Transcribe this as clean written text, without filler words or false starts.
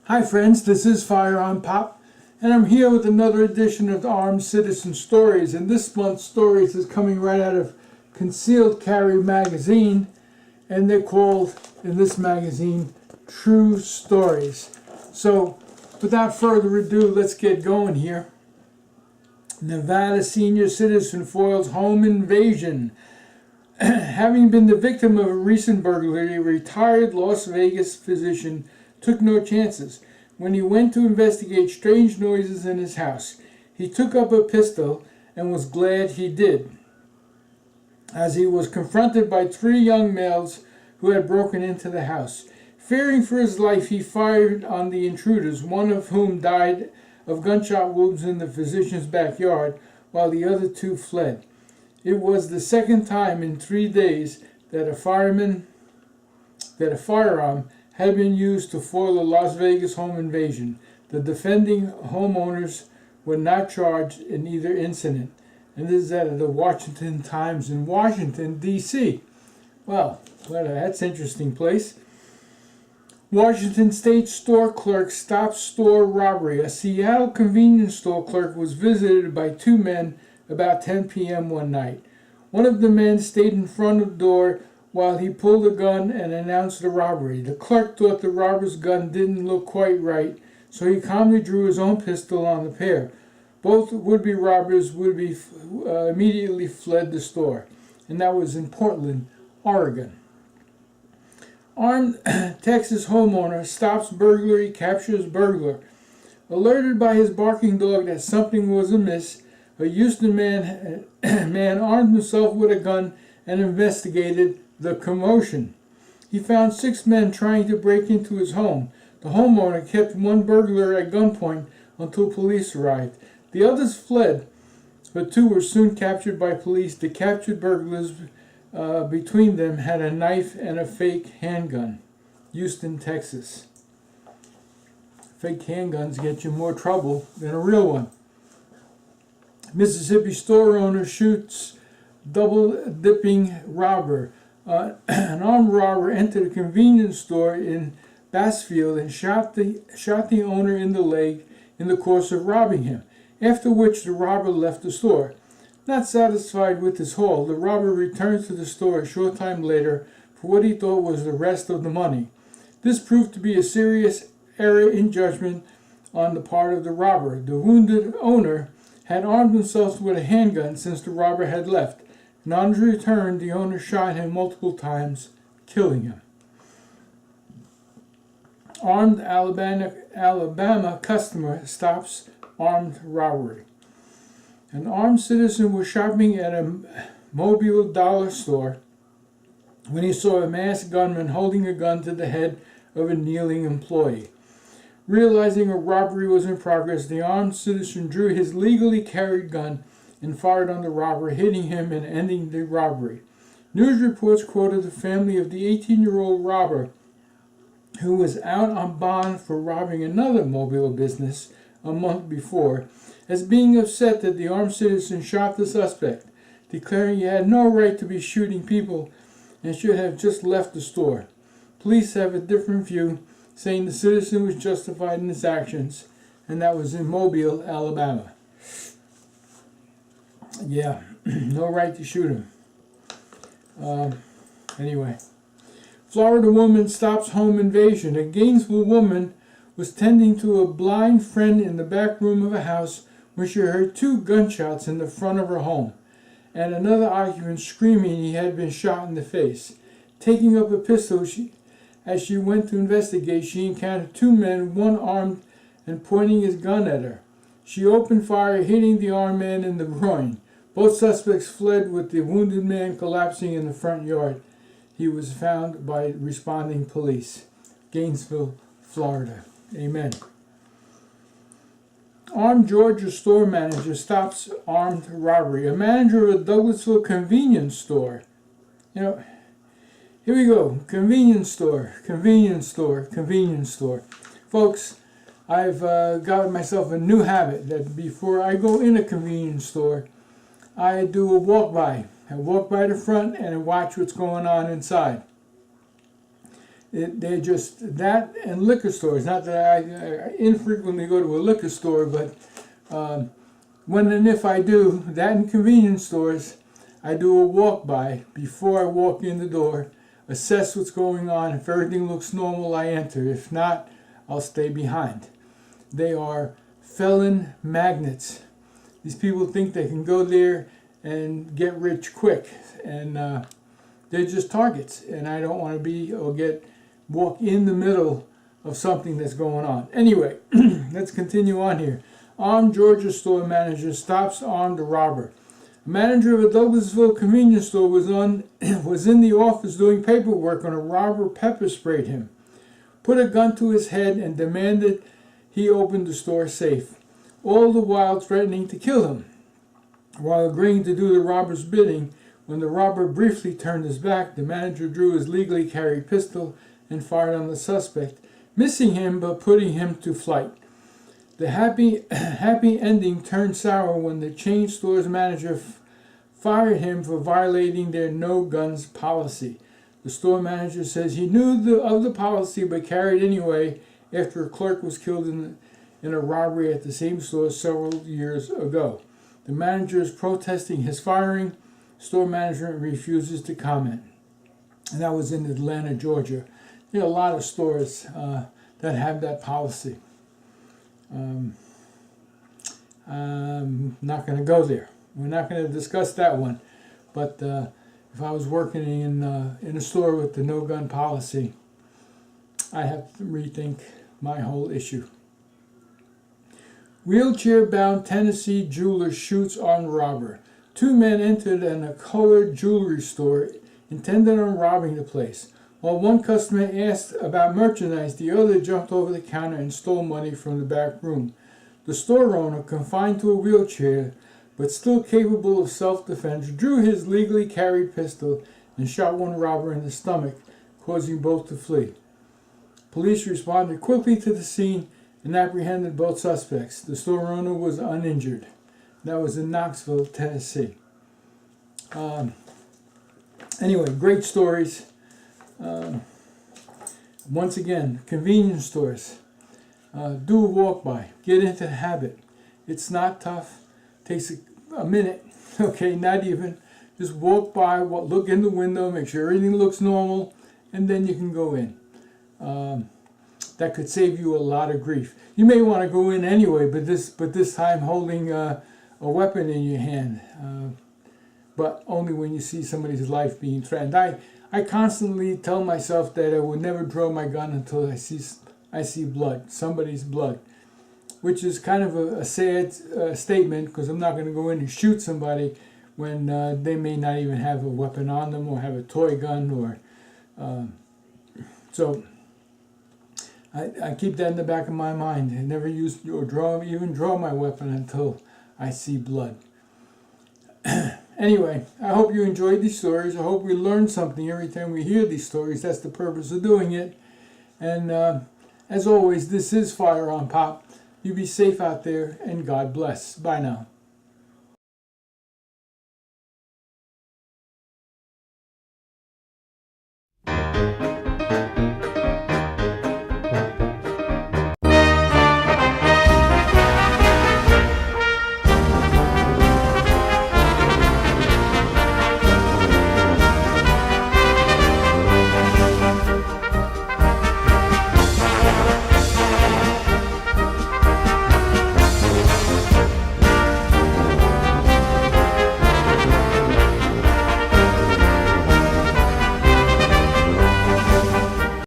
Hi friends, this is FirearmPop, and I'm here with another edition of the Armed Citizen Stories. And this month's stories is coming right out of Concealed Carry magazine, and they're called, in this magazine, True Stories. So, without further ado, let's get going here. Nevada senior citizen foils home invasion. Having been the victim of a recent burglary, a retired Las Vegas physician took no chances. When he went to investigate strange noises in his house, he took up a pistol and was glad he did, as he was confronted by 3 young males who had broken into the house. Fearing for his life, he fired on the intruders, one of whom died of gunshot wounds in the physician's backyard, while the other 2 fled. It was the second time in 3 days that a firearm had been used to foil a Las Vegas home invasion. The defending homeowners were not charged in either incident. And this is out of the Washington Times in Washington, D.C. Well, that's an interesting place. Washington State store clerk stops store robbery. A Seattle convenience store clerk was visited by 2 men about 10 p.m. one night. One of the men stayed in front of the door while he pulled a gun and announced the robbery. The clerk thought the robber's gun didn't look quite right, so he calmly drew his own pistol on the pair. Both would-be robbers immediately fled the store, and that was in Portland, Oregon. Armed Texas homeowner stops burglary, captures burglar. Alerted by his barking dog that something was amiss, a Houston man armed himself with a gun and investigated the commotion. He found 6 men trying to break into his home. The homeowner kept one burglar at gunpoint until police arrived. The others fled, but 2 were soon captured by police. The captured burglars between them had a knife and a fake handgun. Houston, Texas. Fake handguns get you more trouble than a real one. Mississippi store owner shoots double-dipping robber. An armed robber entered a convenience store in Bassfield and shot the owner in the leg in the course of robbing him, after which the robber left the store. Not satisfied with his haul, the robber returned to the store a short time later for what he thought was the rest of the money. This proved to be a serious error in judgment on the part of the robber. The wounded owner had armed himself with a handgun since the robber had left, and on his return, the owner shot him multiple times, killing him. Armed Alabama customer stops armed robbery. An armed citizen was shopping at a Mobile dollar store when he saw a masked gunman holding a gun to the head of a kneeling employee. Realizing a robbery was in progress, the armed citizen drew his legally carried gun and fired on the robber, hitting him and ending the robbery. News reports quoted the family of the 18-year-old robber, who was out on bond for robbing another Mobile business a month before, as being upset that the armed citizen shot the suspect, declaring he had no right to be shooting people and should have just left the store. Police have a different view, saying the citizen was justified in his actions, and that was in Mobile, Alabama. Yeah, no right to shoot him. Anyway, Florida woman stops home invasion. A Gainesville woman was tending to a blind friend in the back room of a house when she heard 2 gunshots in the front of her home, and another occupant screaming he had been shot in the face. Taking up a pistol, as she went to investigate, she encountered 2 men, one armed and pointing his gun at her. She opened fire, hitting the armed man in the groin. Both suspects fled, with the wounded man collapsing in the front yard. He was found by responding police. Gainesville, Florida. Amen. Armed Georgia store manager stops armed robbery. A manager of a Douglasville convenience store. Here we go. Convenience store, convenience store, convenience store. Folks, I've got myself a new habit that before I go in a convenience store, I do a walk by. I walk by the front and I watch what's going on inside. They're just that and liquor stores. Not that I infrequently go to a liquor store, but when and if I do, that in convenience stores, I do a walk by before I walk in the door, assess what's going on. If everything looks normal, I enter. If not, I'll stay behind. They are felon magnets. These people think they can go there and get rich quick, and they're just targets. And I don't want to be or walk in the middle of something that's going on. Anyway, let's continue on here. Armed Georgia store manager stops armed robber. A manager of a Douglasville convenience store was in the office doing paperwork when a robber pepper sprayed him, put a gun to his head, and demanded he open the store safe, all the while threatening to kill him. While agreeing to do the robber's bidding, when the robber briefly turned his back, the manager drew his legally carried pistol and fired on the suspect, missing him but putting him to flight. The happy ending turned sour when the chain store's manager fired him for violating their no guns policy. The store manager says he knew of the policy but carried anyway after a clerk was killed in a robbery at the same store several years ago. The manager is protesting his firing. Store management refuses to comment. And that was in Atlanta, Georgia. There are a lot of stores that have that policy. I'm not going to go there. We're not going to discuss that one. But if I was working in a store with the no gun policy, I'd have to rethink my whole issue. Wheelchair-bound Tennessee jeweler shoots armed robber. Two men entered a colored jewelry store intended on robbing the place. While one customer asked about merchandise, the other jumped over the counter and stole money from the back room. The store owner, confined to a wheelchair but still capable of self-defense, drew his legally carried pistol and shot one robber in the stomach, causing both to flee. Police responded quickly to the scene and apprehended both suspects. The store owner was uninjured. That was in Knoxville, Tennessee. Anyway, great stories. Once again, convenience stores. Do a walk by. Get into the habit. It's not tough. Takes a minute. Okay, not even. Just walk by, look in the window, make sure everything looks normal, and then you can go in. That could save you a lot of grief. You may want to go in anyway, but this time holding a weapon in your hand. But only when you see somebody's life being threatened. I constantly tell myself that I will never draw my gun until I see blood, somebody's blood, which is kind of a sad statement, because I'm not going to go in and shoot somebody when they may not even have a weapon on them or have a toy gun or so. I keep that in the back of my mind. I never use or even draw my weapon until I see blood. Anyway, I hope you enjoyed these stories. I hope we learned something every time we hear these stories. That's the purpose of doing it. And as always, this is FirearmPop. You be safe out there, and God bless. Bye now.